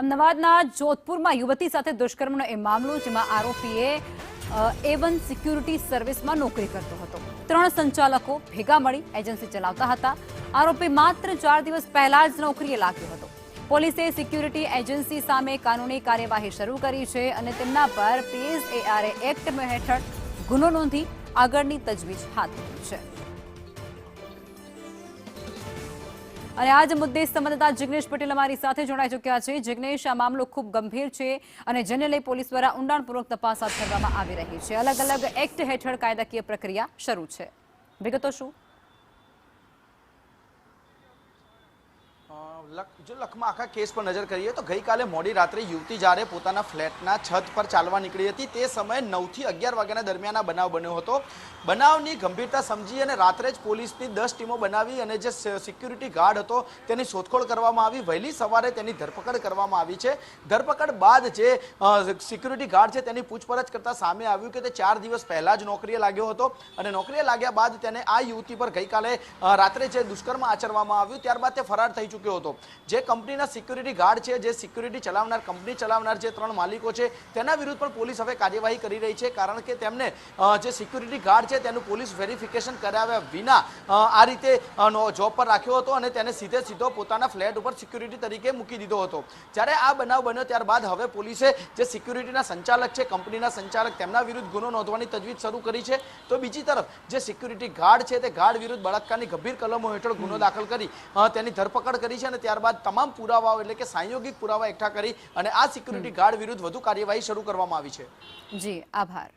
અમદાવાદના જોધપુરમાં યુવતી સાથે દુષ્કર્મનો એ મામલો, જેમાં આરોપીએ A1 સિક્યુરિટી સર્વિસમાં નોકરી કરતો હતો. 3 સંચાલકો ભેગા મળી એજન્સી ચલાવતા હતા. આરોપી માત્ર 4 દિવસ પહેલા જ નોકરીએ લાગ્યો હતો. પોલીસે સિક્યુરિટી એજન્સી સામે કાનૂની કાર્યવાહી શરૂ કરી છે અને તેમના પર PSARA એક્ટ હેઠળ ગુનો નોંધી આગળની તજવીજ હાથ ધરી છે. અને આજ મુદ્દે સંવાદદાતા જિગ્નેશ પટેલ અમારી સાથે જોડાઈ ચૂક્યા છે. જિગ્નેશ, આ મામલો ખૂબ ગંભીર છે અને જેને લઈ પોલીસ દ્વારા ઊંડાણપૂર્વક તપાસ હાથ ધરવામાં આવી રહી છે. અલગ અલગ એક્ટ હેઠળ કાયદાકીય પ્રક્રિયા શરૂ છે. વિગતો શું? જો લખમાં આખા કેસ પર નજર કરીએ તો ગઈકાલે મોડી રાત્રે યુવતી જ્યારે પોતાના ફ્લેટના છત પર ચાલવા નીકળી હતી તે સમયે 9 થી 11 વાગ્યાના દરમિયાન આ બનાવ બન્યો હતો. બનાવની ગંભીરતા સમજી અને રાત્રે જ પોલીસની 10 ટીમો બનાવી અને જે સિક્યુરિટી ગાર્ડ હતો તેની શોધખોળ કરવામાં આવી. વહેલી સવારે તેની ધરપકડ કરવામાં આવી છે. ધરપકડ બાદ જે સિક્યુરિટી ગાર્ડ છે તેની પૂછપરછ કરતા સામે આવ્યું કે તે 4 દિવસ પહેલા જ નોકરીએ લાગ્યો હતો અને નોકરીએ લાગ્યા બાદ તેને આ યુવતી પર ગઈકાલે રાત્રે જે દુષ્કર્મ આચરવામાં આવ્યું ત્યારબાદ તે ફરાર થઈ ચૂક્યો હતો. જે કંપનીના સિક્યુરિટી ગાર્ડ છે, જે સિક્યુરિટી ચલાવનાર કંપની ચલાવનાર જે 3 માલિકો છે તેના વિરુદ્ધ પણ પોલીસ હવે કાર્યવાહી કરી રહી છે, કારણ કે તેમને જે સિક્યુરિટી ગાર્ડ છે તેનું પોલીસ વેરિફિકેશન કરાવ્યા વિના આ રીતે જોબ પર રાખ્યો હતો અને તેને સીધો પોતાના ફ્લેટ ઉપર સિક્યુરિટી તરીકે મૂકી દીધો હતો. જ્યારે આ બનાવ બન્યો ત્યારબાદ હવે પોલીસે જે સિક્યુરિટીના સંચાલક છે, કંપનીના સંચાલક, તેમના વિરુદ્ધ ગુનો નોંધવાની તજવીજ શરૂ કરી છે. તો બીજી તરફ જે સિક્યુરિટી ગાર્ડ છે તે ગાર્ડ વિરુદ્ધ બળાત્કારની ગંભીર કલમો હેઠળ ગુનો દાખલ કરી તેની ધરપકડ કરી છે અને ત્યારબાદ તમામ પુરાવાઓ એટલે કે સાંયોગિક પુરાવા એકઠા કરી અને આ સિક્યુરિટી ગાર્ડ વિરુદ્ધ વધુ કાર્યવાહી શરૂ કરવામાં આવી છે. જી, આભાર.